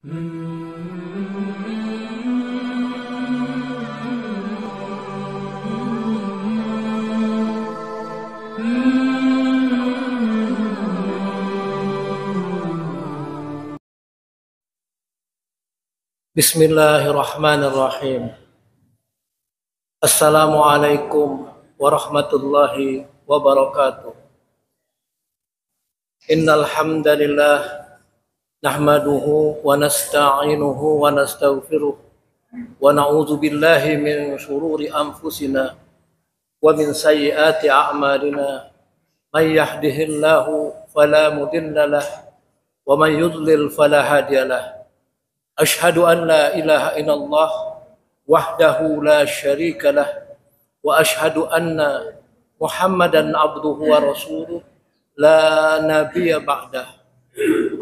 Bismillahirrahmanirrahim. Assalamualaikum warahmatullahi wabarakatuh. Innal hamdalillah nahmaduhu wa nasta'inuhu wa nastaghfiruh wa na'udzu billahi min shururi anfusina wa min sayyiati a'malina. May yahdihillahu fala mudilla lahu wa may yudlil fala hadiya lahu. Ashhadu an la ilaha illallah wahdahu la syarika lah wa ashhadu anna Muhammadan abduhu wa rasuluh la nabiyya ba'dah.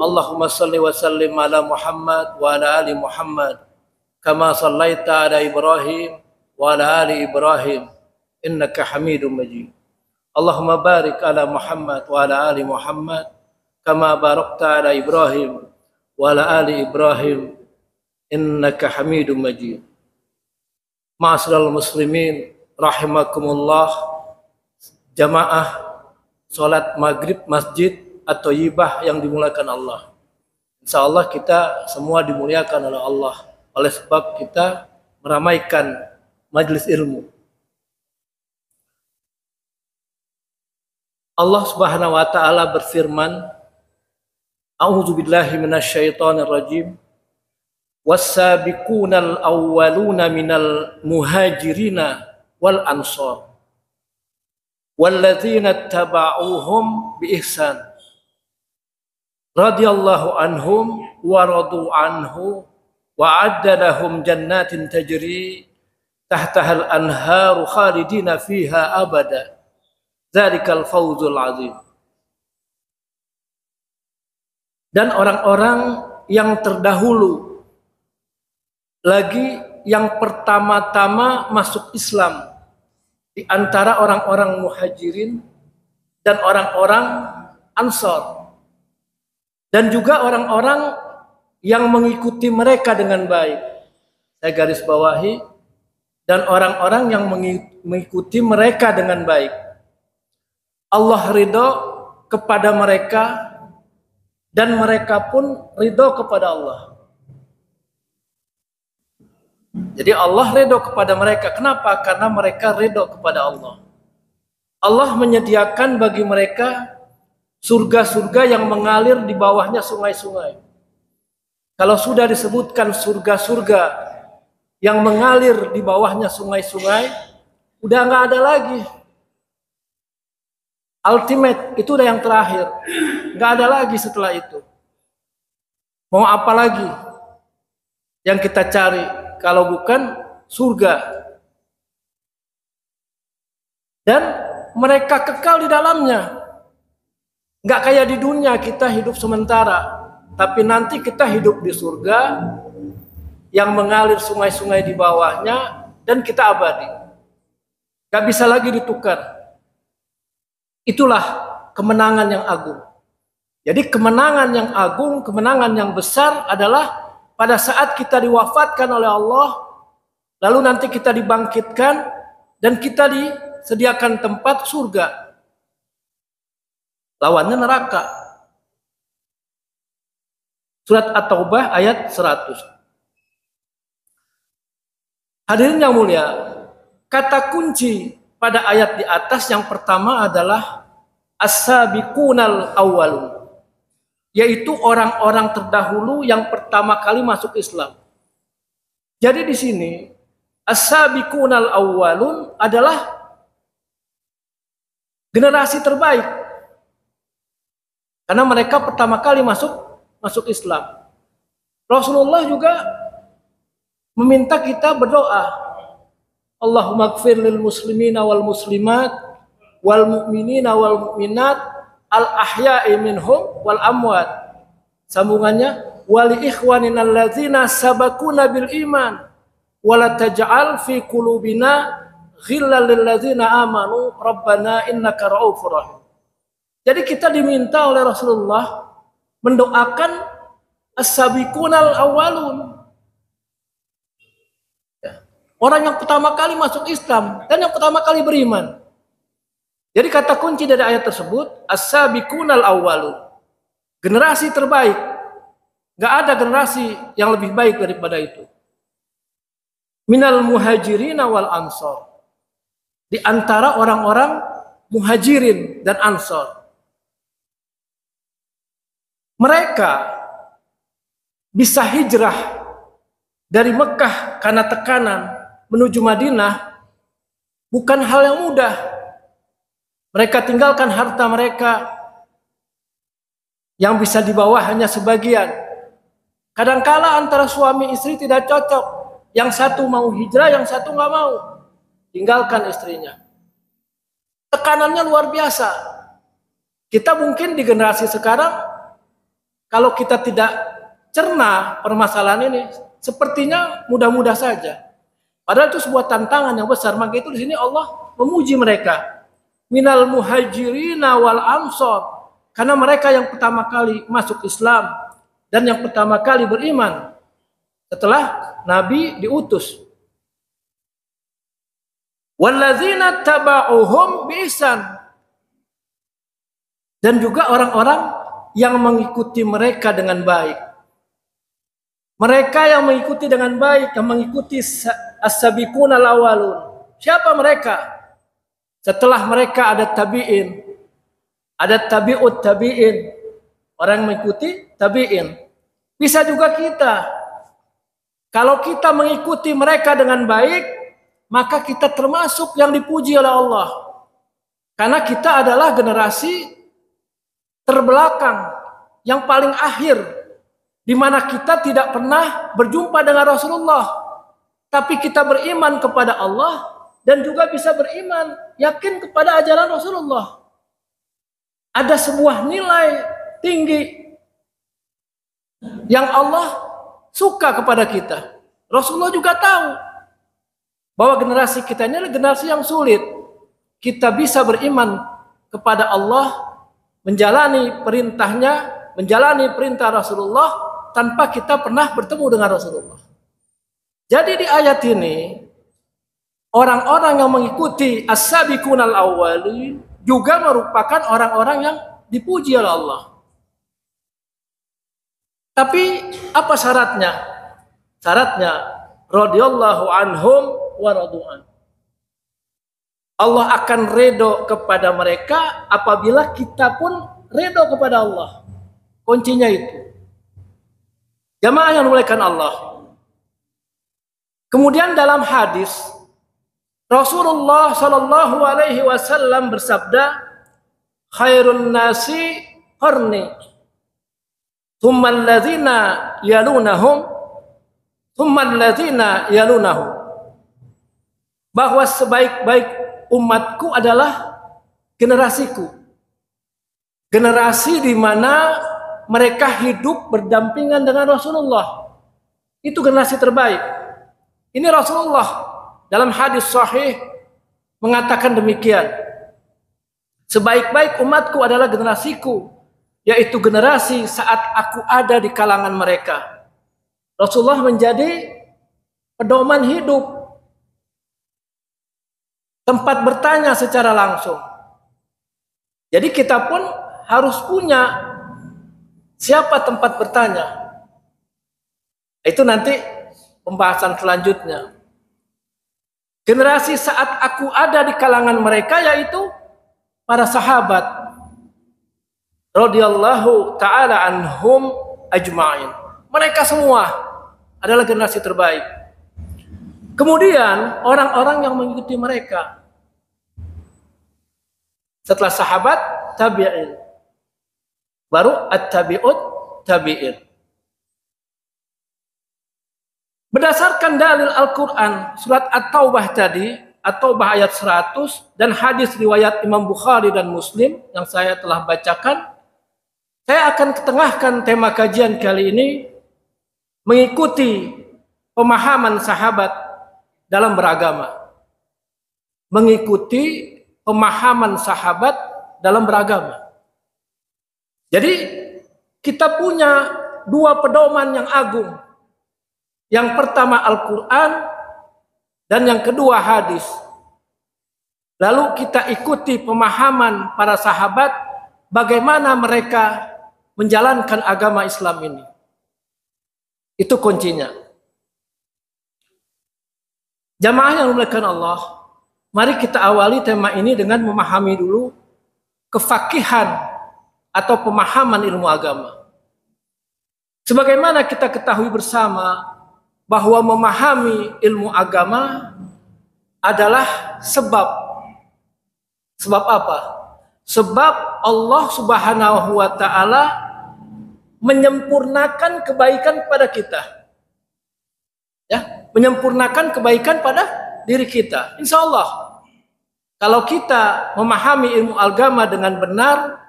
Allahumma salli wa sallim ala Muhammad wa ala ali Muhammad kama sallaita ala Ibrahim wa ala ali Ibrahim innaka Hamidum Majid. Allahumma barik ala Muhammad wa ala ali Muhammad kama barakta ala Ibrahim wa ala ali Ibrahim innaka Hamidum Majid. Ma'asyiral muslimin rahimakumullah, jamaah salat maghrib Masjid At-Thayyibah yang dimuliakan Allah. Insyaallah kita semua dimuliakan oleh Allah oleh sebab kita meramaikan majelis ilmu. Allah Subhanahu wa taala berfirman, A'udzubillahi minasyaitonir rajim. Was-sabiqunal awwaluna minal muhajirina wal ansar walladzina tabauhum bi ihsan radhiyallahu anhum wa radu anhu wa adda lahum jannatin tajri tahtahal anharu khalidina fiha abada dzalikal fawzul azim. Dan orang-orang yang terdahulu lagi yang pertama-tama masuk Islam di antara orang-orang muhajirin dan orang-orang ansor, dan juga orang-orang yang mengikuti mereka dengan baik. Saya garis bawahi, dan orang-orang yang mengikuti mereka dengan baik. Allah ridho kepada mereka dan mereka pun ridho kepada Allah. Jadi Allah ridho kepada mereka. Kenapa? Karena mereka ridho kepada Allah. Allah menyediakan bagi mereka surga-surga yang mengalir di bawahnya sungai-sungai. Kalau sudah disebutkan surga-surga yang mengalir di bawahnya sungai-sungai, udah nggak ada lagi. Ultimate, itu udah yang terakhir. Nggak ada lagi setelah itu. Mau apa lagi yang kita cari kalau bukan surga? Dan mereka kekal di dalamnya. Nggak kayak di dunia kita hidup sementara, tapi nanti kita hidup di surga yang mengalir sungai-sungai di bawahnya dan kita abadi. Nggak bisa lagi ditukar. Itulah kemenangan yang agung. Jadi kemenangan yang agung, kemenangan yang besar adalah pada saat kita diwafatkan oleh Allah, lalu nanti kita dibangkitkan dan kita disediakan tempat surga. Lawannya neraka. Surat At-Taubah ayat 100. Hadirin yang mulia, kata kunci pada ayat di atas yang pertama adalah as-sabiqunal awwalun, yaitu orang-orang terdahulu yang pertama kali masuk Islam. Jadi di sini as-sabiqunal awwalun adalah generasi terbaik, karena mereka pertama kali masuk Islam. Rasulullah juga meminta kita berdoa, Allahumma gfir lil muslimina wal muslimat wal mu'minina wal mu'minat al ahya'i minhum wal amwat. Sambungannya, wali ikhwanina alladzina sabakuna bil iman wala taj'al fi qulubina ghillal lil ladzina amanu rabbana innaka ra'ufur rahim. Jadi kita diminta oleh Rasulullah mendoakan as-sabiqunal awwalun. Ya. Orang yang pertama kali masuk Islam dan yang pertama kali beriman. Jadi kata kunci dari ayat tersebut, as-sabiqunal awwalun. Generasi terbaik. Gak ada generasi yang lebih baik daripada itu. Minal muhajirin wal ansor. Di antara orang-orang muhajirin dan ansor. Mereka bisa hijrah dari Mekah karena tekanan menuju Madinah bukan hal yang mudah. Mereka tinggalkan harta mereka yang bisa dibawa hanya sebagian. Kadangkala antara suami istri tidak cocok. Yang satu mau hijrah, yang satu nggak mau. Tinggalkan istrinya. Tekanannya luar biasa. Kita mungkin di generasi sekarang, kalau kita tidak cerna permasalahan ini, sepertinya mudah-mudah saja. Padahal itu sebuah tantangan yang besar. Maka itu di sini Allah memuji mereka. Minal muhajirina wal ansor. Karena mereka yang pertama kali masuk Islam dan yang pertama kali beriman setelah Nabi diutus. Walladzina taba'uhum biihsan. Dan juga orang-orang yang mengikuti mereka dengan baik. Mereka yang mengikuti dengan baik, yang mengikuti as-sabiqunal awwalun. Siapa mereka? Setelah mereka ada tabi'in, ada tabi'ut tabi'in, orang yang mengikuti tabi'in. Bisa juga kita. Kalau kita mengikuti mereka dengan baik, maka kita termasuk yang dipuji oleh Allah. Karena kita adalah generasi terbelakang, yang paling akhir, di mana kita tidak pernah berjumpa dengan Rasulullah. Tapi kita beriman kepada Allah dan juga bisa beriman, yakin kepada ajaran Rasulullah. Ada sebuah nilai tinggi yang Allah suka kepada kita. Rasulullah juga tahu bahwa generasi kita ini adalah generasi yang sulit. Kita bisa beriman kepada Allah, menjalani perintahnya, menjalani perintah Rasulullah tanpa kita pernah bertemu dengan Rasulullah. Jadi di ayat ini, orang-orang yang mengikuti as-sabiqunal awwalin juga merupakan orang-orang yang dipuji oleh Allah. Tapi apa syaratnya? Syaratnya radhiyallahu anhum wa radu'an. Allah akan redho kepada mereka apabila kita pun redho kepada Allah. Kuncinya itu. Jamaah yang dimuliakan Allah. Kemudian dalam hadis Rasulullah Shallallahu Alaihi Wasallam bersabda, "Khairun nasi qarni, tsummal ladzina yalunahum, tsummal ladzina yalunahum." Bahwa sebaik-baik umatku adalah generasiku. Generasi di mana mereka hidup berdampingan dengan Rasulullah. Itu generasi terbaik. Ini Rasulullah dalam hadis sahih mengatakan demikian. Sebaik-baik umatku adalah generasiku, yaitu generasi saat aku ada di kalangan mereka. Rasulullah menjadi pedoman hidup, tempat bertanya secara langsung. Jadi kita pun harus punya siapa tempat bertanya. Itu nanti pembahasan selanjutnya. Generasi saat aku ada di kalangan mereka yaitu para sahabat radhiyallahu taala anhum ajma'in. Mereka semua adalah generasi terbaik. Kemudian orang-orang yang mengikuti mereka. Setelah sahabat, tabi'in. Baru at-tabi'ut tabi'in. Berdasarkan dalil Al-Quran, surat At-Taubah tadi, At-Taubah ayat 100, dan hadis riwayat Imam Bukhari dan Muslim yang saya telah bacakan, saya akan ketengahkan tema kajian kali ini mengikuti pemahaman sahabat dalam beragama. Mengikuti pemahaman sahabat dalam beragama. Jadi kita punya dua pedoman yang agung. Yang pertama Al-Quran dan yang kedua hadis. Lalu kita ikuti pemahaman para sahabat bagaimana mereka menjalankan agama Islam ini. Itu kuncinya. Jamaah yang dimuliakan Allah, mari kita awali tema ini dengan memahami dulu kefakihan atau pemahaman ilmu agama. Sebagaimana kita ketahui bersama bahwa memahami ilmu agama adalah sebab. Sebab apa? Sebab Allah Subhanahu wa taala menyempurnakan kebaikan pada kita. Ya, menyempurnakan kebaikan pada diri kita. Insya Allah, kalau kita memahami ilmu agama dengan benar,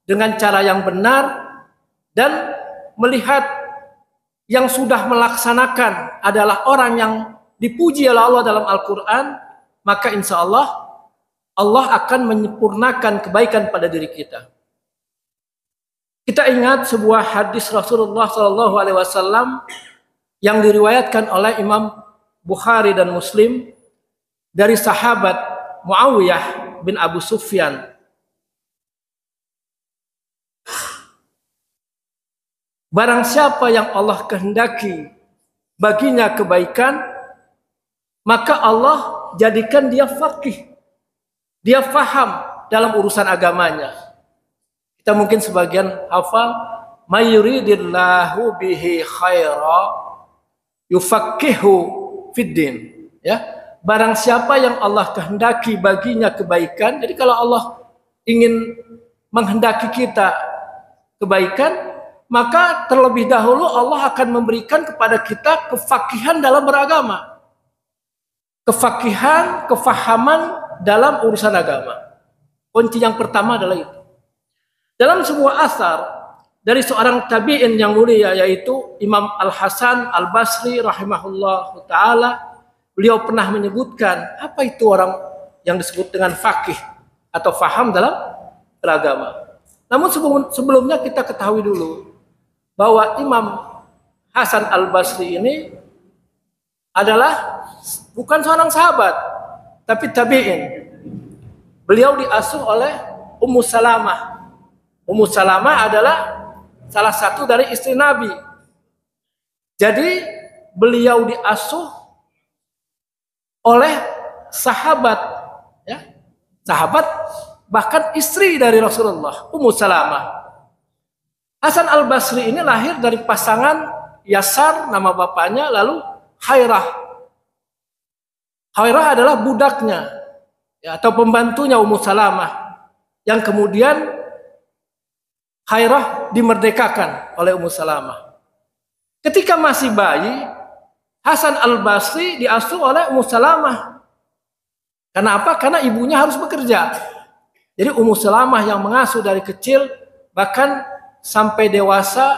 dengan cara yang benar, dan melihat yang sudah melaksanakan adalah orang yang dipuji oleh Allah dalam Al-Quran, maka insya Allah Allah akan menyempurnakan kebaikan pada diri kita. Kita ingat sebuah hadis Rasulullah SAW yang diriwayatkan oleh Imam Bukhari dan Muslim dari sahabat Muawiyah bin Abu Sufyan. Barang siapa yang Allah kehendaki baginya kebaikan, maka Allah jadikan dia faqih. Dia faham dalam urusan agamanya. Kita mungkin sebagian hafal, mayuridillahu bihi khaira yufaqihu fiddin. Ya, barang siapa yang Allah kehendaki baginya kebaikan. Jadi kalau Allah ingin menghendaki kita kebaikan, maka terlebih dahulu Allah akan memberikan kepada kita kefakihan dalam beragama. Kefakihan, kefahaman dalam urusan agama. Kunci yang pertama adalah itu. Dalam sebuah asar dari seorang tabi'in yang mulia, yaitu Imam Al-Hasan Al-Basri rahimahullah ta'ala, beliau pernah menyebutkan apa itu orang yang disebut dengan faqih atau faham dalam beragama. Namun sebelumnya kita ketahui dulu bahwa Imam Hasan Al-Basri ini adalah bukan seorang sahabat, tapi tabi'in. Beliau diasuh oleh Ummu Salamah. Ummu Salamah adalah salah satu dari istri Nabi. Jadi beliau diasuh oleh sahabat, ya, sahabat bahkan istri dari Rasulullah, Ummu Salamah. Hasan Al-Basri ini lahir dari pasangan Yasar, nama bapaknya, lalu Khairah. Khairah adalah budaknya, ya, atau pembantunya Ummu Salamah, yang kemudian Khairah dimerdekakan oleh Ummu Salamah. Ketika masih bayi, Hasan Al-Basri diasuh oleh Ummu Salamah. Kenapa? Karena ibunya harus bekerja. Jadi Ummu Salamah yang mengasuh dari kecil, bahkan sampai dewasa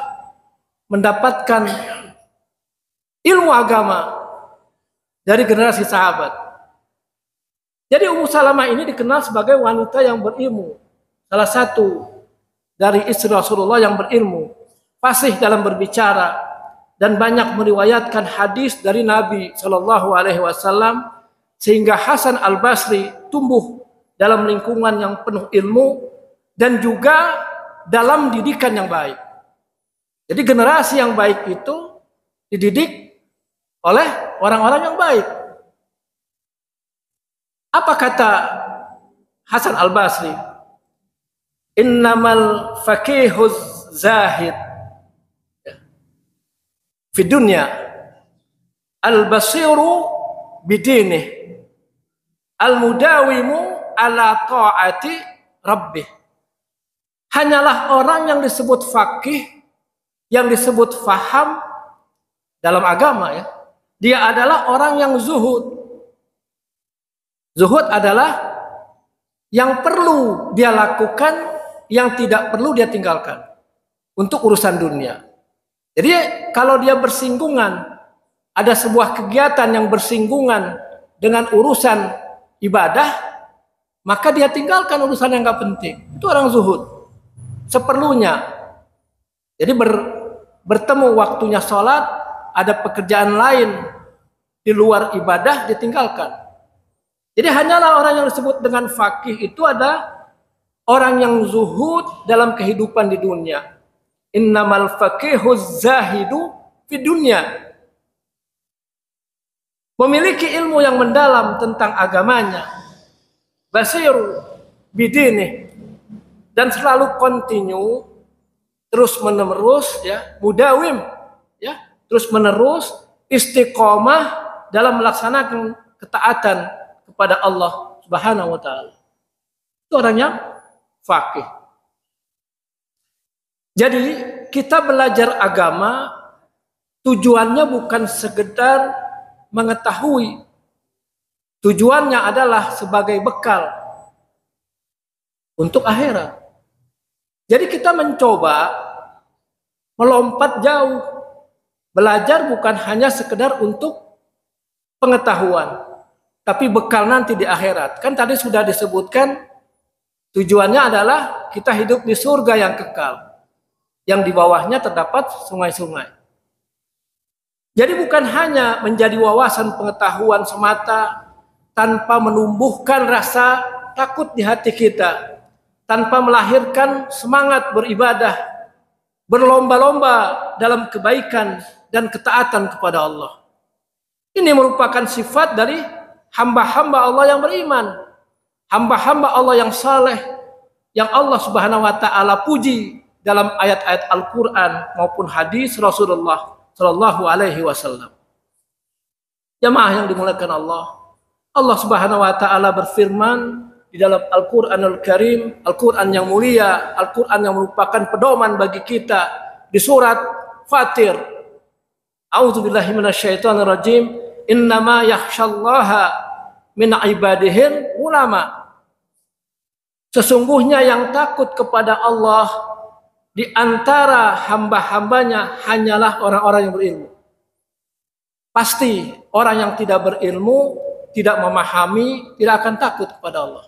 mendapatkan ilmu agama dari generasi sahabat. Jadi Ummu Salamah ini dikenal sebagai wanita yang berilmu, salah satu dari istri Rasulullah yang berilmu, fasih dalam berbicara, dan banyak meriwayatkan hadis dari Nabi Shallallahu Alaihi Wasallam, sehingga Hasan Al-Basri tumbuh dalam lingkungan yang penuh ilmu dan juga dalam didikan yang baik. Jadi generasi yang baik itu dididik oleh orang-orang yang baik. Apa kata Hasan Al-Basri? Innamal faqihuz zahid fi dunya al-basiru bidinih al-mudawimu ala ta'ati rabbih. Hanyalah orang yang disebut faqih, yang disebut faham dalam agama, ya. Dia adalah orang yang zuhud. Zuhud adalah yang perlu dia lakukan, yang tidak perlu dia tinggalkan untuk urusan dunia. Jadi kalau dia bersinggungan, ada sebuah kegiatan yang bersinggungan dengan urusan ibadah, maka dia tinggalkan urusan yang gak penting. Itu orang zuhud. Seperlunya. Jadi bertemu waktunya sholat, ada pekerjaan lain di luar ibadah ditinggalkan. Jadi hanyalah orang yang disebut dengan faqih itu ada orang yang zuhud dalam kehidupan di dunia. Innamal faqihuz zahidu fi dunya. Memiliki ilmu yang mendalam tentang agamanya. Basiru bidinih, dan selalu kontinu, terus menerus, ya, mudawim, ya, terus menerus istiqomah dalam melaksanakan ketaatan kepada Allah Subhanahu wa taala. Itu orang yang faqih. Jadi kita belajar agama tujuannya bukan sekedar mengetahui. Tujuannya adalah sebagai bekal untuk akhirat. Jadi kita mencoba melompat jauh. Belajar bukan hanya sekedar untuk pengetahuan, tapi bekal nanti di akhirat. Kan tadi sudah disebutkan tujuannya adalah kita hidup di surga yang kekal, yang di bawahnya terdapat sungai-sungai. Jadi bukan hanya menjadi wawasan pengetahuan semata tanpa menumbuhkan rasa takut di hati kita, tanpa melahirkan semangat beribadah, berlomba-lomba dalam kebaikan dan ketaatan kepada Allah. Ini merupakan sifat dari hamba-hamba Allah yang beriman, hamba-hamba Allah yang saleh, yang Allah Subhanahu wa taala puji dalam ayat-ayat Al-Qur'an maupun hadis Rasulullah sallallahu alaihi wasallam. Jamaah yang dimuliakan Allah, Allah Subhanahu wa taala berfirman di dalam Al-Qur'anul Karim, Al-Qur'an yang mulia, Al-Qur'an yang merupakan pedoman bagi kita, di surat Fatir. A'udzubillahi minasyaitonirrajim. Innama yakhsyallaha min ibadihil ulama. Sesungguhnya yang takut kepada Allah di antara hamba-hambanya hanyalah orang-orang yang berilmu. Pasti orang yang tidak berilmu, tidak memahami, tidak akan takut kepada Allah.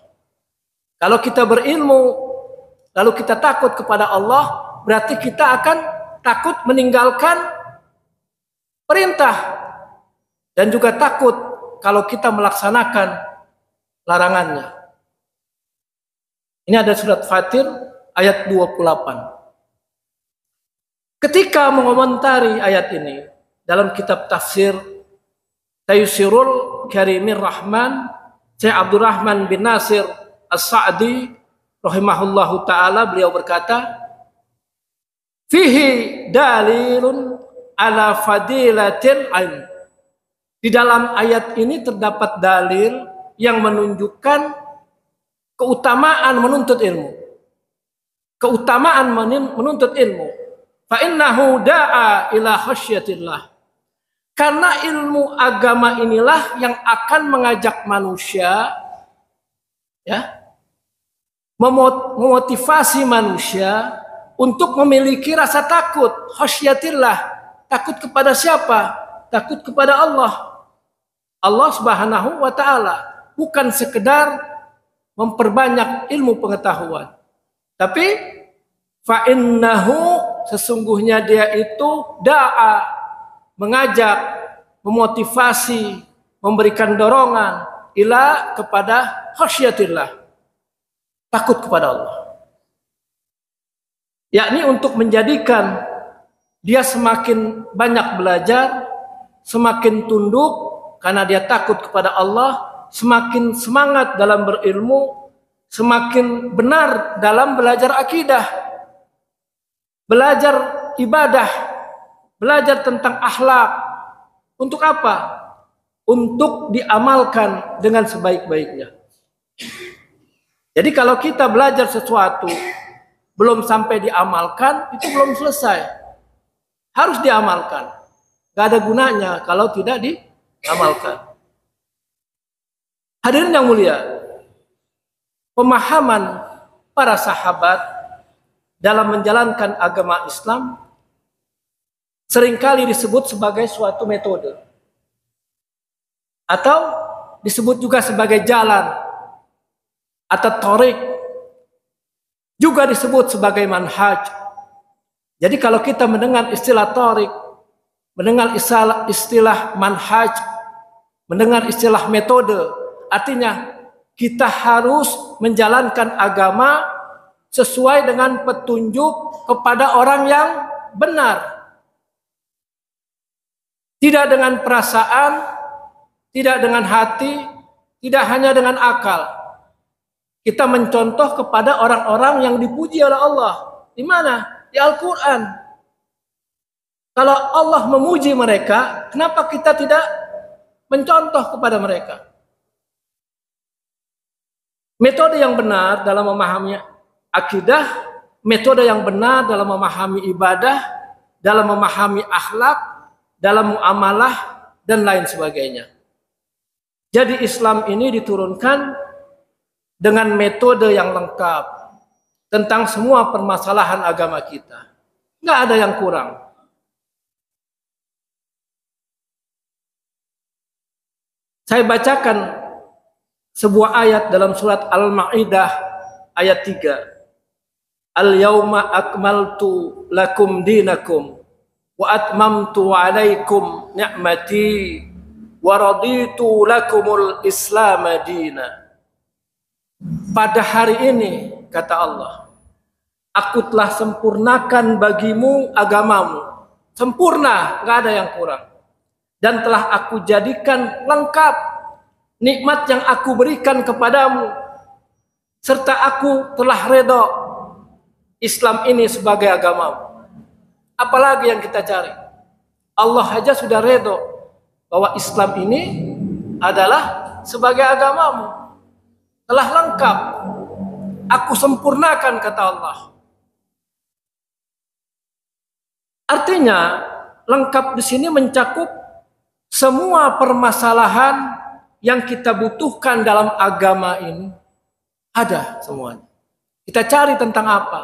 Kalau kita berilmu, lalu kita takut kepada Allah, berarti kita akan takut meninggalkan perintah. Dan juga takut kalau kita melaksanakan larangannya. Ini ada surat Fatir ayat 28. Ketika mengomentari ayat ini dalam kitab tafsir Taysirul Karimir Rahman, Syekh Abdurrahman bin Nasir As-Sa'di rahimahullahu taala, beliau berkata, fihi dalilun ala fadilatil ilm. Di dalam ayat ini terdapat dalil yang menunjukkan keutamaan menuntut ilmu. Keutamaan menuntut ilmu. Fa innahu da'a ila khasyatillah. Karena ilmu agama inilah yang akan mengajak manusia, ya, memotivasi manusia untuk memiliki rasa takut, khasyatillah. Takut kepada siapa? Takut kepada Allah. Allah Subhanahu wa taala, bukan sekedar memperbanyak ilmu pengetahuan, tapi fa innahu, sesungguhnya dia itu da'a, mengajak, memotivasi, memberikan dorongan ila, kepada khasyatillah, takut kepada Allah. Yakni untuk menjadikan dia semakin banyak belajar, semakin tunduk karena dia takut kepada Allah, semakin semangat dalam berilmu, semakin benar dalam belajar akidah, belajar ibadah, belajar tentang akhlak. Untuk apa? Untuk diamalkan dengan sebaik-baiknya. Jadi kalau kita belajar sesuatu belum sampai diamalkan, itu belum selesai. Harus diamalkan. Gak ada gunanya kalau tidak diamalkan. Hadirin yang mulia, pemahaman para sahabat dalam menjalankan agama Islam seringkali disebut sebagai suatu metode, atau disebut juga sebagai jalan atau thoriq, juga disebut sebagai manhaj. Jadi kalau kita mendengar istilah tarik, mendengar istilah manhaj, mendengar istilah metode, artinya kita harus menjalankan agama sesuai dengan petunjuk kepada orang yang benar. Tidak dengan perasaan, tidak dengan hati, tidak hanya dengan akal. Kita mencontoh kepada orang-orang yang dipuji oleh Allah. Di mana? Di Al-Quran. Kalau Allah memuji mereka, kenapa kita tidak mencontoh kepada mereka? Metode yang benar dalam memahami akidah, metode yang benar dalam memahami ibadah, dalam memahami akhlak, dalam muamalah, dan lain sebagainya. Jadi Islam ini diturunkan dengan metode yang lengkap tentang semua permasalahan agama kita. Nggak ada yang kurang. Saya bacakan sebuah ayat dalam surat Al-Ma'idah ayat 3. Al-yawma akmaltu lakum dinakum wa atmamtu alaikum ni'mati wa raditu lakumul islam dina. Pada hari ini, kata Allah, aku telah sempurnakan bagimu agamamu. Sempurna, nggak ada yang kurang. Dan telah aku jadikan lengkap nikmat yang aku berikan kepadamu. Serta aku telah redha Islam ini sebagai agamamu. Apalagi yang kita cari? Allah aja sudah redha bahwa Islam ini adalah sebagai agamamu. Telah lengkap. Aku sempurnakan, kata Allah. Artinya, lengkap di sini mencakup semua permasalahan yang kita butuhkan dalam agama ini. Ada semuanya. Kita cari tentang apa?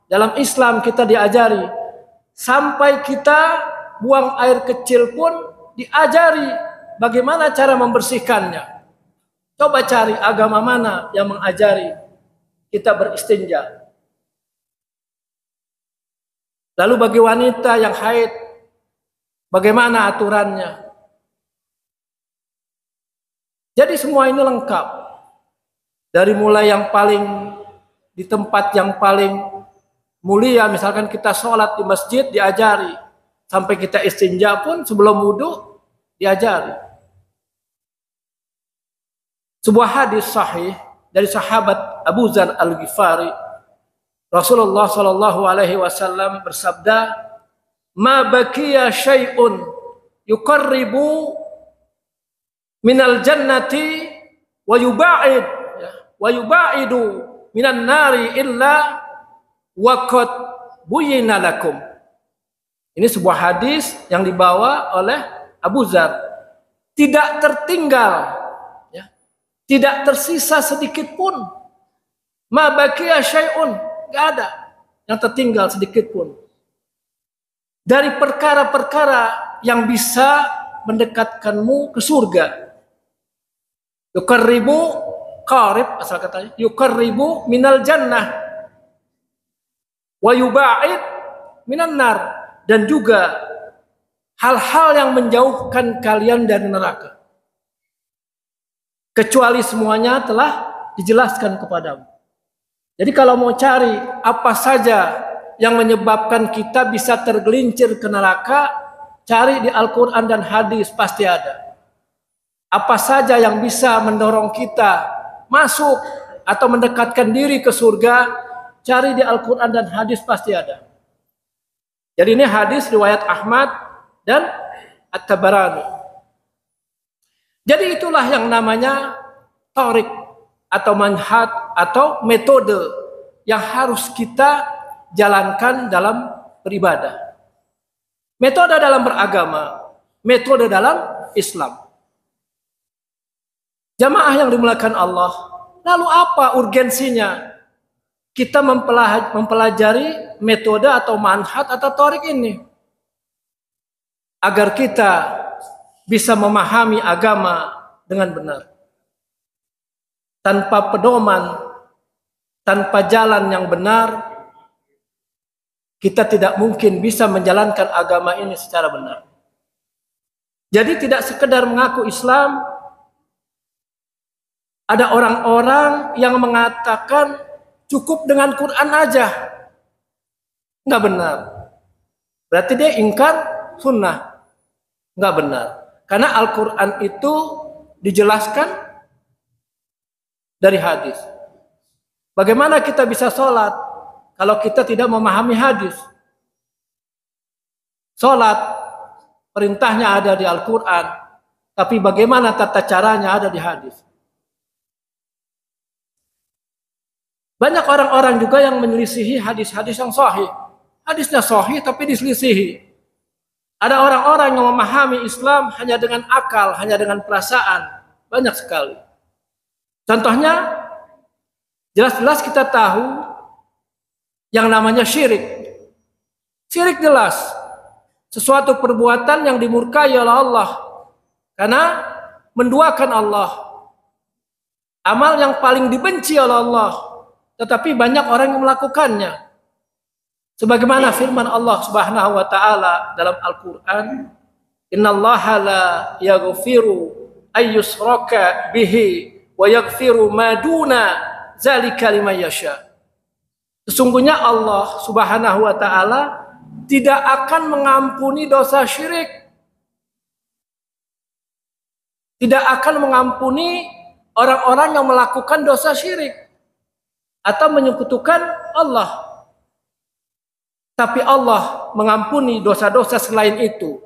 Dalam Islam kita diajari. Sampai kita buang air kecil pun diajari bagaimana cara membersihkannya. Coba cari agama mana yang mengajari kita beristinja. Lalu bagi wanita yang haid, bagaimana aturannya? Jadi semua ini lengkap. Dari mulai yang paling di tempat yang paling mulia, misalkan kita sholat di masjid diajari. Sampai kita istinja pun sebelum wudhu diajari. Sebuah hadis sahih dari sahabat Abu Dzar Al-Ghifari, Rasulullah Shallallahu Alaihi Wasallam bersabda, "Ma baqiya syai'un yuqarribu minal jannati wa yubaidu minan nari illa wa qad buyyina lakum." Ini sebuah hadis yang dibawa oleh Abu Dzar. Tidak tertinggal, tidak tersisa sedikit pun. Ma baqiya syai'un, enggak ada yang tertinggal sedikit pun. Dari perkara-perkara yang bisa mendekatkanmu ke surga. Yuqarribu, qarib asal katanya, yuqarribu minal jannah wa yuba'id minan nar, dan juga hal-hal yang menjauhkan kalian dari neraka. Kecuali semuanya telah dijelaskan kepadamu. Jadi kalau mau cari apa saja yang menyebabkan kita bisa tergelincir ke neraka, cari di Al-Quran dan hadis, pasti ada. Apa saja yang bisa mendorong kita masuk atau mendekatkan diri ke surga, cari di Al-Quran dan hadis, pasti ada. Jadi ini hadis riwayat Ahmad dan At-Tabarani. Jadi itulah yang namanya tarik atau manhaj atau metode yang harus kita jalankan dalam beribadah. Metode dalam beragama, metode dalam Islam. Jamaah yang dimuliakan Allah, lalu apa urgensinya kita mempelajari metode atau manhaj atau tarik ini? Agar kita bisa memahami agama dengan benar. Tanpa pedoman, tanpa jalan yang benar, kita tidak mungkin bisa menjalankan agama ini secara benar. Jadi tidak sekedar mengaku Islam, ada orang-orang yang mengatakan cukup dengan Quran aja. Nggak benar. Berarti dia ingkar sunnah. Nggak benar. Karena Al-Quran itu dijelaskan dari hadis. Bagaimana kita bisa sholat kalau kita tidak memahami hadis? Sholat perintahnya ada di Al-Quran, tapi bagaimana tata caranya ada di hadis. Banyak orang-orang juga yang menyelisihi hadis-hadis yang sahih. Hadisnya sahih tapi diselisihi. Ada orang-orang yang memahami Islam hanya dengan akal, hanya dengan perasaan. Banyak sekali. Contohnya, jelas-jelas kita tahu yang namanya syirik. Syirik jelas. Sesuatu perbuatan yang dimurkai oleh Allah. Karena menduakan Allah. Amal yang paling dibenci oleh Allah. Tetapi banyak orang yang melakukannya. Sebagaimana firman Allah Subhanahu wa taala dalam Al-Qur'an, "Innallaha la yaghfiru ayyushraka bihi wa yaghfiru ma duna zalika liman yasha." Sesungguhnya Allah Subhanahu wa taala tidak akan mengampuni dosa syirik. Tidak akan mengampuni orang-orang yang melakukan dosa syirik atau menyekutukan Allah. Tapi Allah mengampuni dosa-dosa selain itu.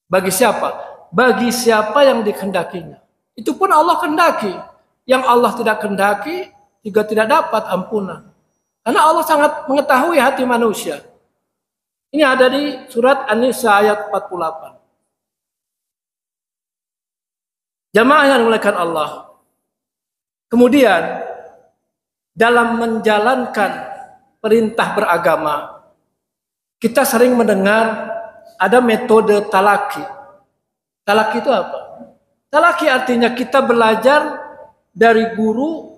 Bagi siapa? Bagi siapa yang dikehendakinya. Itu pun Allah kehendaki. Yang Allah tidak kehendaki juga tidak dapat ampunan. Karena Allah sangat mengetahui hati manusia. Ini ada di surat An-Nisa ayat 48. Jamaah yang dimuliakan Allah. Kemudian dalam menjalankan perintah beragama, kita sering mendengar ada metode talaki. Talaki itu apa? Talaki artinya kita belajar dari guru,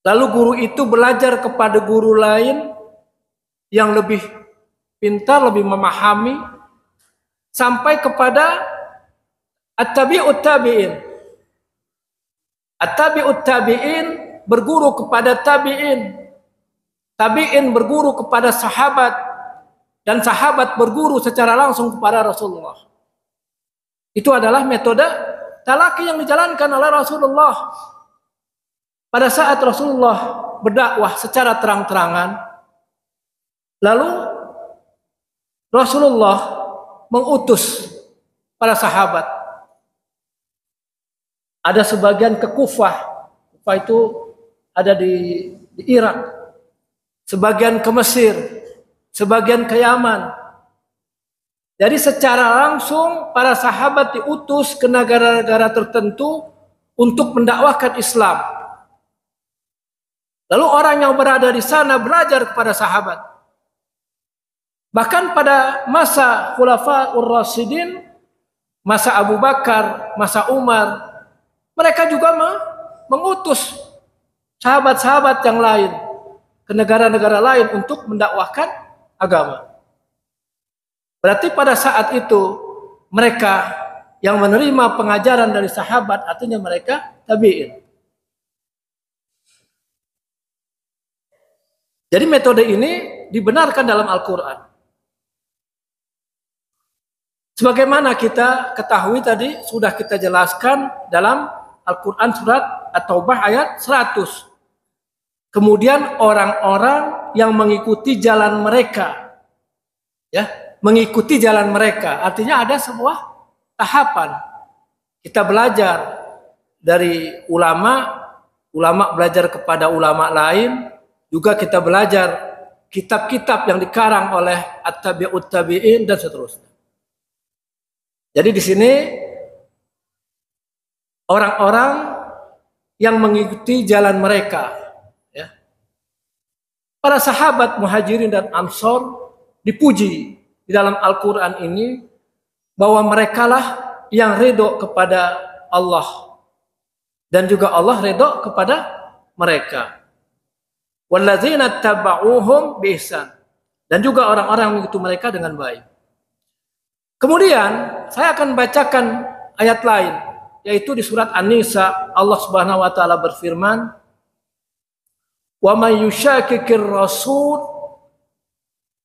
lalu guru itu belajar kepada guru lain yang lebih pintar, lebih memahami, sampai kepada at-tabi'ut tabi'in. At-tabi'ut tabi'in berguru kepada tabi'in. Tabi'in berguru kepada sahabat. Dan sahabat berguru secara langsung kepada Rasulullah. Itu adalah metode talaki yang dijalankan oleh Rasulullah. Pada saat Rasulullah berdakwah secara terang-terangan, lalu Rasulullah mengutus para sahabat. Ada sebagian ke Kufah. Kufah itu ada di Irak. Sebagian ke Mesir. Sebagian ke Yaman. Jadi secara langsung para sahabat diutus ke negara-negara tertentu untuk mendakwahkan Islam. Lalu orang yang berada di sana belajar kepada sahabat. Bahkan pada masa Khulafaur Rasyidin, masa Abu Bakar, masa Umar, mereka juga mengutus sahabat-sahabat yang lain ke negara-negara lain untuk mendakwahkan agama. Berarti pada saat itu mereka yang menerima pengajaran dari sahabat artinya mereka tabi'in. Jadi metode ini dibenarkan dalam Al-Quran. Sebagaimana kita ketahui tadi sudah kita jelaskan dalam Al-Quran surat At-Taubah ayat 100. Kemudian orang-orang yang mengikuti jalan mereka, ya, mengikuti jalan mereka, artinya ada sebuah tahapan. Kita belajar dari ulama, ulama belajar kepada ulama lain, juga kita belajar kitab-kitab yang dikarang oleh at-tabi'ut tabi'in dan seterusnya. Jadi di sini orang-orang yang mengikuti jalan mereka. Para sahabat Muhajirin dan Ansor dipuji di dalam Al-Quran ini bahwa merekalah yang ridho kepada Allah dan juga Allah ridho kepada mereka. walladzina tabauhum biihsan, dan juga orang-orang yang mengikuti mereka dengan baik. Kemudian saya akan bacakan ayat lain, yaitu di surat An-Nisa. Allah Subhanahu wa taala berfirman, "Wa may yushaqiqir rasul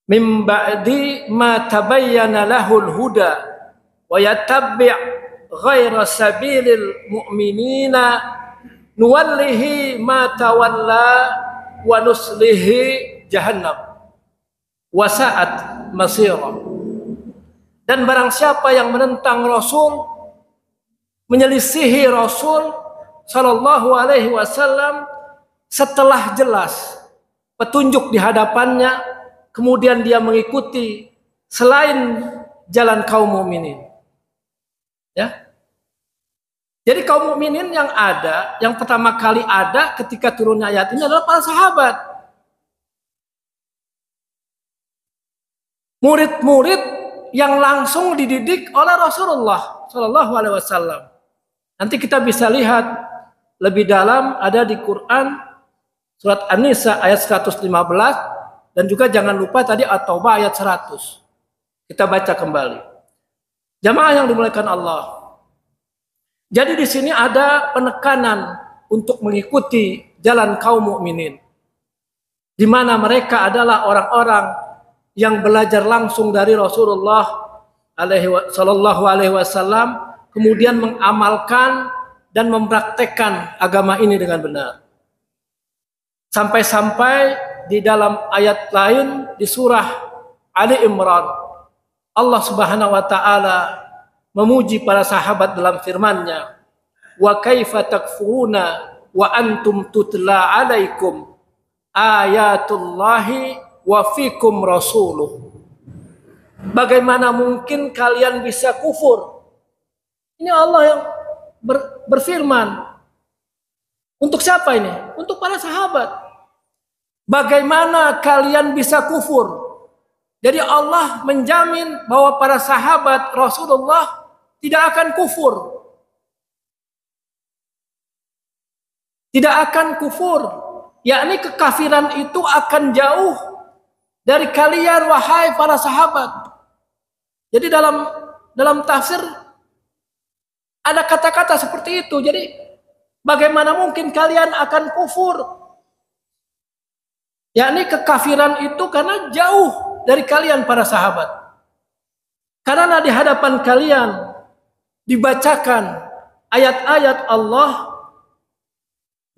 min ba'di ma tabayyana lahul huda wa yattabi' ghaira sabilil mu'minina nuwallihi ma tawalla wa nuslihi jahannam wa sa'at masira." Dan barang siapa yang menentang Rasul, menyelisihi Rasul sallallahu alaihi wasallam setelah jelas petunjuk di hadapannya, kemudian dia mengikuti selain jalan kaum mukminin. Ya. Jadi kaum mukminin yang ada, yang pertama kali ada ketika turunnya ayat ini adalah para sahabat. Murid-murid yang langsung dididik oleh Rasulullah Shallallahu Alaihi Wasallam. Nanti kita bisa lihat lebih dalam, ada di Quran surat An-Nisa ayat 115, dan juga jangan lupa tadi At-Taubah ayat 100. Kita baca kembali. Jamaah yang dimuliakan Allah. Jadi di sini ada penekanan untuk mengikuti jalan kaum mukminin, di mana mereka adalah orang-orang yang belajar langsung dari Rasulullah sallallahu alaihi wasallam, kemudian mengamalkan dan mempraktekkan agama ini dengan benar. Sampai-sampai di dalam ayat lain di surah Ali Imran, Allah Subhanahu wa taala memuji para sahabat dalam firman-Nya, "Wa kaifa takfuruna wa antum tutla alaikum ayatullahi wa fikum rasuluh." Bagaimana mungkin kalian bisa kufur? Ini Allah yang berfirman. Untuk siapa ini? Untuk para sahabat. Bagaimana kalian bisa kufur? Jadi Allah menjamin bahwa para sahabat Rasulullah tidak akan kufur. Tidak akan kufur. Yakni kekafiran itu akan jauh dari kalian, wahai para sahabat. Jadi dalam tafsir ada kata-kata seperti itu. Jadi bagaimana mungkin kalian akan kufur? Yakni kekafiran itu karena jauh dari kalian para sahabat. Karena di hadapan kalian dibacakan ayat-ayat Allah,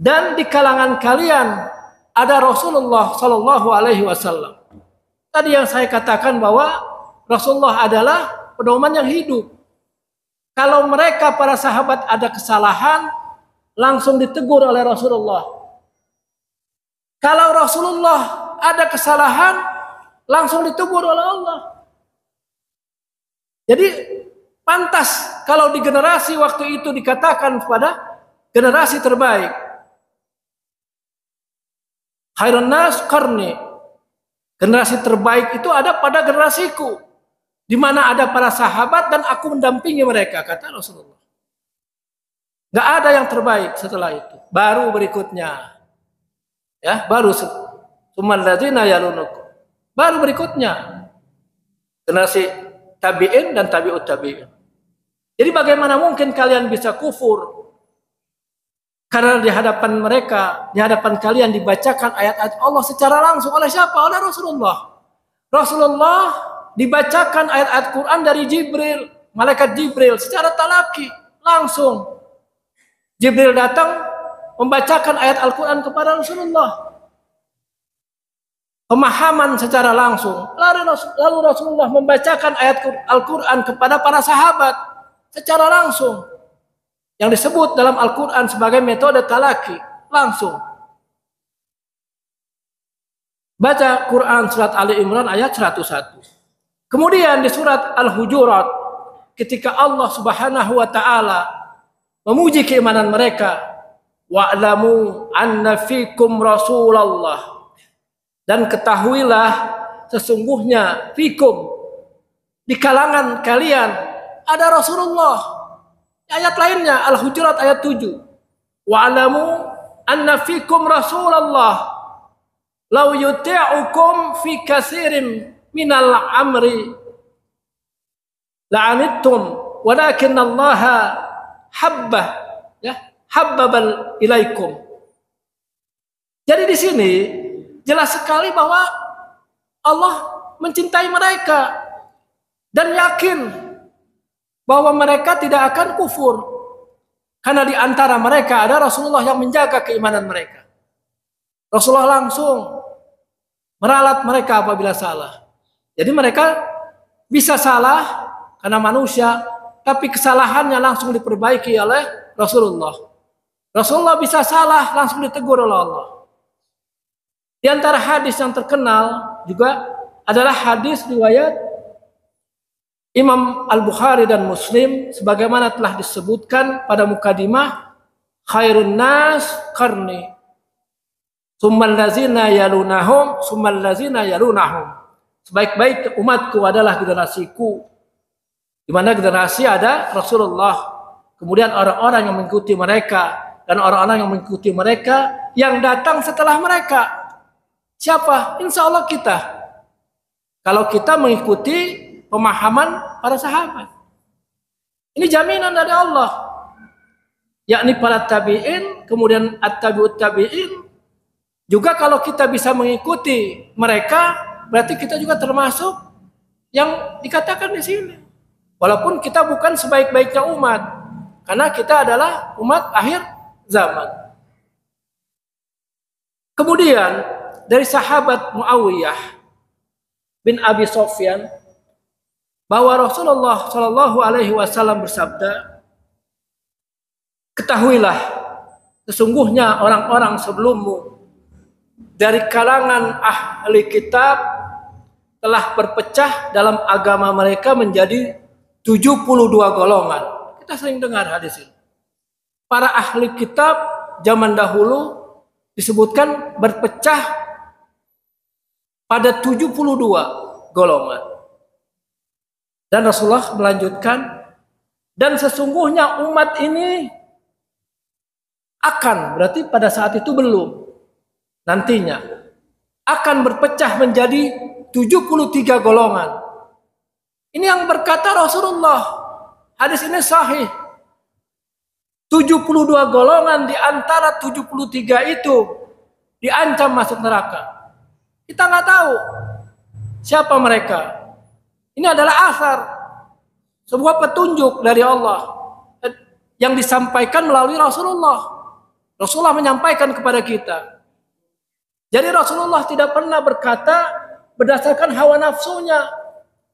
dan di kalangan kalian ada Rasulullah Sallallahu Alaihi Wasallam. Tadi yang saya katakan bahwa Rasulullah adalah pedoman yang hidup. Kalau mereka para sahabat ada kesalahan, langsung ditegur oleh Rasulullah. Kalau Rasulullah ada kesalahan, langsung ditegur oleh Allah. Jadi pantas kalau di generasi waktu itu dikatakan kepada generasi terbaik, khairun nas qarni, generasi terbaik itu ada pada generasiku, di mana ada para sahabat dan aku mendampingi mereka, kata Rasulullah. Gak ada yang terbaik setelah itu. Baru berikutnya, ya, baru tsummal ladzina yalunukum. Baru berikutnya generasi tabi'in dan tabi'ut tabi'in. Jadi bagaimana mungkin kalian bisa kufur? Karena di hadapan mereka, di hadapan kalian dibacakan ayat-ayat Allah secara langsung oleh siapa? Oleh Rasulullah. Rasulullah dibacakan ayat-ayat Quran dari Jibril, malaikat Jibril secara talaki, langsung. Jibril datang membacakan ayat Al-Quran kepada Rasulullah. Pemahaman secara langsung. Lalu Rasulullah membacakan ayat Al-Quran kepada para sahabat secara langsung. Yang disebut dalam Al-Quran sebagai metode talaki, langsung. Baca Quran surat Ali Imran ayat 101. Kemudian di surat Al-Hujurat, ketika Allah Subhanahu wa taala memuji keimanan mereka, wa'lamu anna fikum Rasulullah, dan ketahuilah sesungguhnya fikum, di kalangan kalian ada Rasulullah. Ayat lainnya Al-Hujurat ayat 7. Wa'lamu anna fikum Rasulullah, "Lau yuti'ukum fi katsirin minal amri la'anittum walakin Allah habbah ya habbabal ilaikum." Jadi di sini jelas sekali bahwa Allah mencintai mereka dan yakin bahwa mereka tidak akan kufur karena di antara mereka ada Rasulullah yang menjaga keimanan mereka. Rasulullah langsung meralat mereka apabila salah. Jadi mereka bisa salah karena manusia, tapi kesalahannya langsung diperbaiki oleh Rasulullah. Rasulullah bisa salah langsung ditegur oleh Allah. Di antara hadis yang terkenal juga adalah hadis riwayat Imam Al-Bukhari dan Muslim sebagaimana telah disebutkan pada mukadimah, khairun nas qarni tsummal ladzina yalunahum tsummal ladzina yalunahum. Sebaik-baik umatku adalah generasiku, di mana generasi ada Rasulullah, kemudian orang-orang yang mengikuti mereka dan orang-orang yang mengikuti mereka yang datang setelah mereka. Siapa? Insya Allah kita. Kalau kita mengikuti pemahaman para sahabat. Ini jaminan dari Allah. Yakni para tabi'in, kemudian at-tabi'ut tabi'in. Juga kalau kita bisa mengikuti mereka, berarti kita juga termasuk yang dikatakan di sini. Walaupun kita bukan sebaik-baiknya umat, karena kita adalah umat akhir zaman. Kemudian dari sahabat Muawiyah bin Abi Sufyan bahwa Rasulullah Shallallahu Alaihi Wasallam bersabda, "Ketahuilah, sesungguhnya orang-orang sebelummu dari kalangan ahli kitab telah berpecah dalam agama mereka menjadi 72 golongan." Kita sering dengar hadis ini. Para ahli kitab zaman dahulu disebutkan berpecah pada 72 golongan. Dan Rasulullah melanjutkan, dan sesungguhnya umat ini akan, berarti pada saat itu belum, nantinya akan berpecah menjadi 73 golongan. Ini yang berkata Rasulullah. Hadis ini sahih. 72 golongan di antara 73 itu diancam masuk neraka. Kita nggak tahu siapa mereka. Ini adalah asar, sebuah petunjuk dari Allah yang disampaikan melalui Rasulullah. Rasulullah menyampaikan kepada kita. Jadi Rasulullah tidak pernah berkata berdasarkan hawa nafsunya.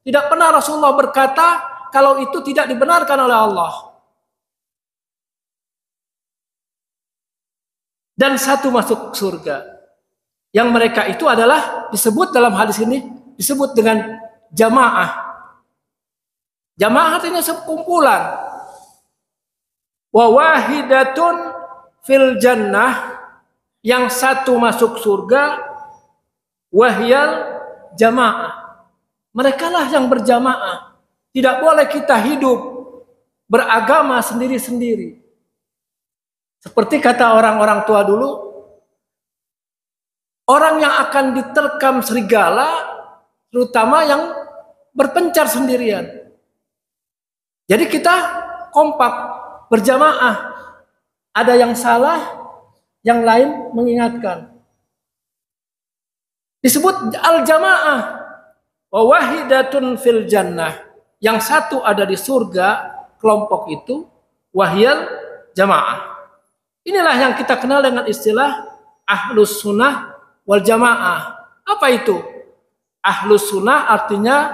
Tidak pernah Rasulullah berkata kalau itu tidak dibenarkan oleh Allah. Dan satu masuk surga. Yang mereka itu adalah disebut dalam hadis ini disebut dengan jamaah. Jamaah artinya sekumpulan. Wa wahidatun fil jannah, yang satu masuk surga, wahyal jamaah. Mereka lah yang berjamaah. Tidak boleh kita hidup beragama sendiri-sendiri. Seperti kata orang-orang tua dulu, orang yang akan diterkam serigala, terutama yang berpencar sendirian. Jadi kita kompak, berjamaah. Ada yang salah, yang lain mengingatkan. Disebut al-jamaah. Wa wahidatun fil jannah. Yang satu ada di surga, kelompok itu, wahyal jamaah. Inilah yang kita kenal dengan istilah ahlus sunnah wal jamaah. Apa itu? Ahlus sunnah artinya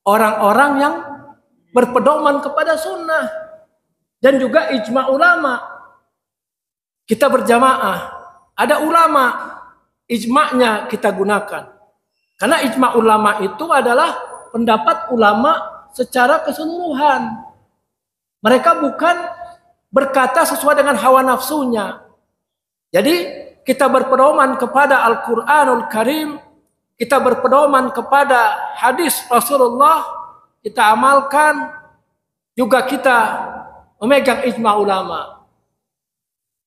orang-orang yang berpedoman kepada sunnah dan juga ijma ulama. Kita berjamaah, ada ulama, ijma'nya kita gunakan. Karena ijma ulama itu adalah pendapat ulama secara keseluruhan. Mereka bukan berkata sesuai dengan hawa nafsunya. Jadi kita berpedoman kepada Al-Quranul Karim, kita berpedoman kepada hadis Rasulullah, kita amalkan, juga kita memegang ijma ulama.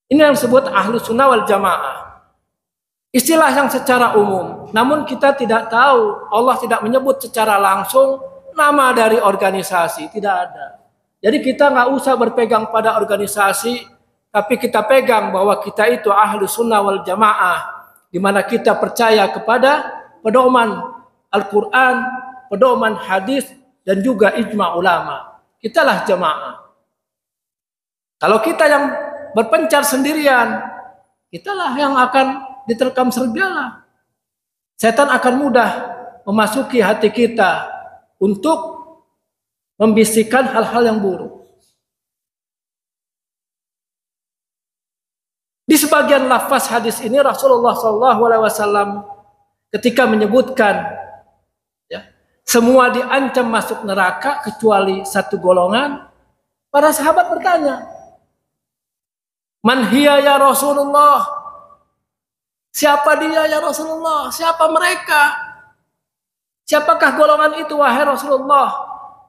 Ini yang disebut ahlus sunnah wal jamaah. Istilah yang secara umum, namun kita tidak tahu, Allah tidak menyebut secara langsung nama dari organisasi, tidak ada. Jadi kita nggak usah berpegang pada organisasi, tapi kita pegang bahwa kita itu ahlu sunnah wal jamaah, di mana kita percaya kepada pedoman Al-Quran, pedoman hadis, dan juga ijma ulama. Kitalah jamaah. Kalau kita yang berpencar sendirian, kitalah yang akan diterkam serigala. Setan akan mudah memasuki hati kita untuk membisikkan hal-hal yang buruk. Di sebagian lafaz hadis ini Rasulullah SAW ketika menyebutkan ya, semua diancam masuk neraka kecuali satu golongan, para sahabat bertanya, "Man hiya ya Rasulullah?" Siapa dia ya Rasulullah? Siapa mereka? Siapakah golongan itu wahai Rasulullah?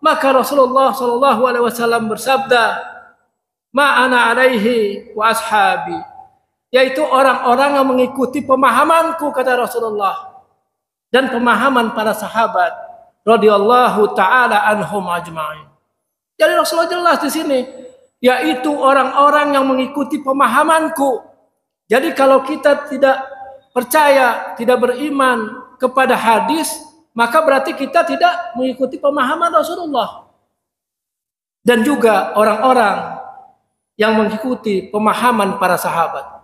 Maka Rasulullah SAW bersabda, "Ma ana alaihi wa ashabi." Yaitu orang-orang yang mengikuti pemahamanku, kata Rasulullah, dan pemahaman para sahabat radhiyallahu taala anhum ajma'in. Jadi Rasulullah jelas di sini, yaitu orang-orang yang mengikuti pemahamanku. Jadi kalau kita tidak percaya, tidak beriman kepada hadis, maka berarti kita tidak mengikuti pemahaman Rasulullah. Dan juga orang-orang yang mengikuti pemahaman para sahabat.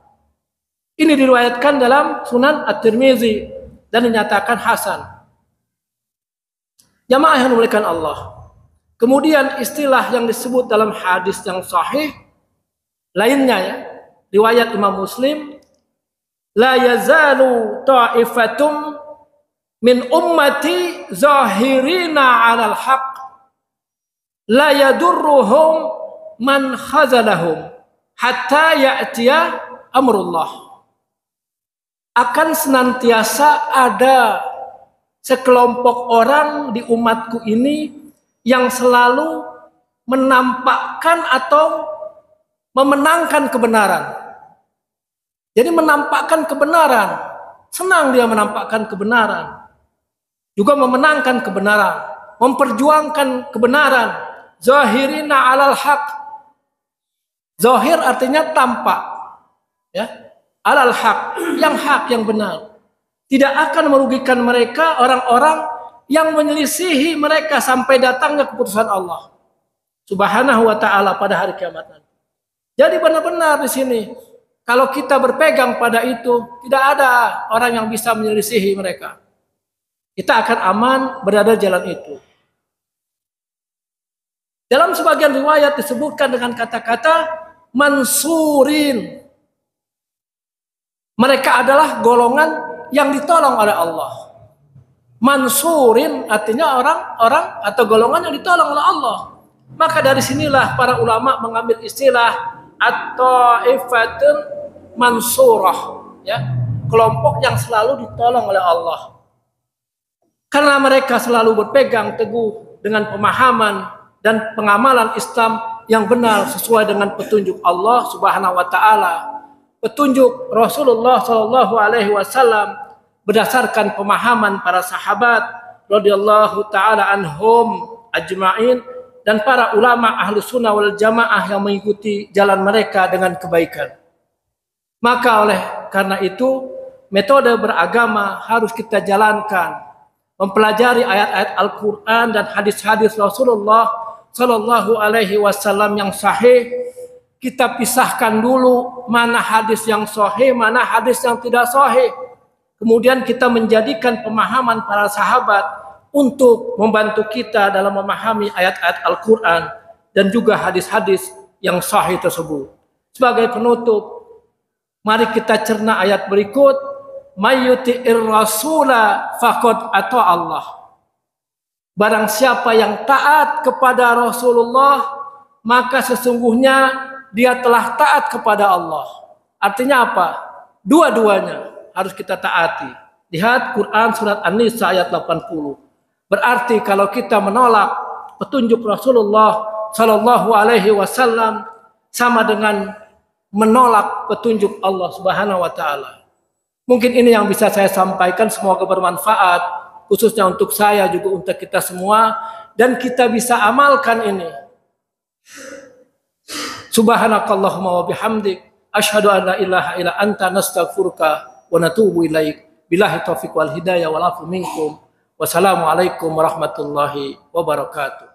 Ini diriwayatkan dalam Sunan At-Tirmizi dan dinyatakan hasan. Jamaah yang dimuliakan Allah. Kemudian istilah yang disebut dalam hadis yang sahih lainnya ya, riwayat Imam Muslim, la yazalu ta'ifatum min ummati zahirina 'alal haqq la yadurruhum man khazalahum hatta ya'tiya amrullah. Akan senantiasa ada sekelompok orang di umatku ini yang selalu menampakkan atau memenangkan kebenaran. Jadi menampakkan kebenaran, senang dia menampakkan kebenaran, juga memenangkan kebenaran, memperjuangkan kebenaran. Zahirina 'alal haq. Zahir artinya tampak, ya, 'alal haq, yang benar. Tidak akan merugikan mereka orang-orang yang menyelisihi mereka sampai datangnya keputusan Allah Subhanahu wa taala pada hari kiamat nanti. Jadi benar-benar di sini kalau kita berpegang pada itu, tidak ada orang yang bisa menyelisihi mereka. Kita akan aman berada di jalan itu. Dalam sebagian riwayat disebutkan dengan kata-kata mansurin. Mereka adalah golongan yang ditolong oleh Allah. Mansurin artinya orang-orang atau golongan yang ditolong oleh Allah. Maka dari sinilah para ulama mengambil istilah at-ta'ifatun mansurah, ya, kelompok yang selalu ditolong oleh Allah. Karena mereka selalu berpegang teguh dengan pemahaman dan pengamalan Islam yang benar sesuai dengan petunjuk Allah Subhanahu wa taala, petunjuk Rasulullah sallallahu alaihi wasallam berdasarkan pemahaman para sahabat radhiyallahu taala anhum ajma'in dan para ulama ahlu sunnah wal jamaah yang mengikuti jalan mereka dengan kebaikan. Maka oleh karena itu metode beragama harus kita jalankan, mempelajari ayat-ayat Al-Quran dan hadis-hadis Rasulullah Sallallahu Alaihi Wasallam yang sahih. Kita pisahkan dulu mana hadis yang sahih, mana hadis yang tidak sahih. Kemudian kita menjadikan pemahaman para sahabat untuk membantu kita dalam memahami ayat-ayat Al-Quran dan juga hadis-hadis yang sahih tersebut. Sebagai penutup, mari kita cerna ayat berikut. Mayyuti'ir rasula faqad ata Allah. Barang siapa yang taat kepada Rasulullah, maka sesungguhnya dia telah taat kepada Allah. Artinya apa? Dua-duanya harus kita taati. Lihat Quran surat An-Nisa ayat 80. Berarti kalau kita menolak petunjuk Rasulullah Sallallahu Alaihi Wasallam sama dengan menolak petunjuk Allah Subhanahu Wa Taala. Mungkin ini yang bisa saya sampaikan, semoga bermanfaat, khususnya untuk saya juga untuk kita semua, dan kita bisa amalkan ini. Subhanakallahumma wa bihamdik, asyhadu an la ilaha illa anta, nastaghfiruka wa natubu ilaik. Billahi taufiq wal hidayah wal afu minkum. Wassalamualaikum warahmatullahi wabarakatuh.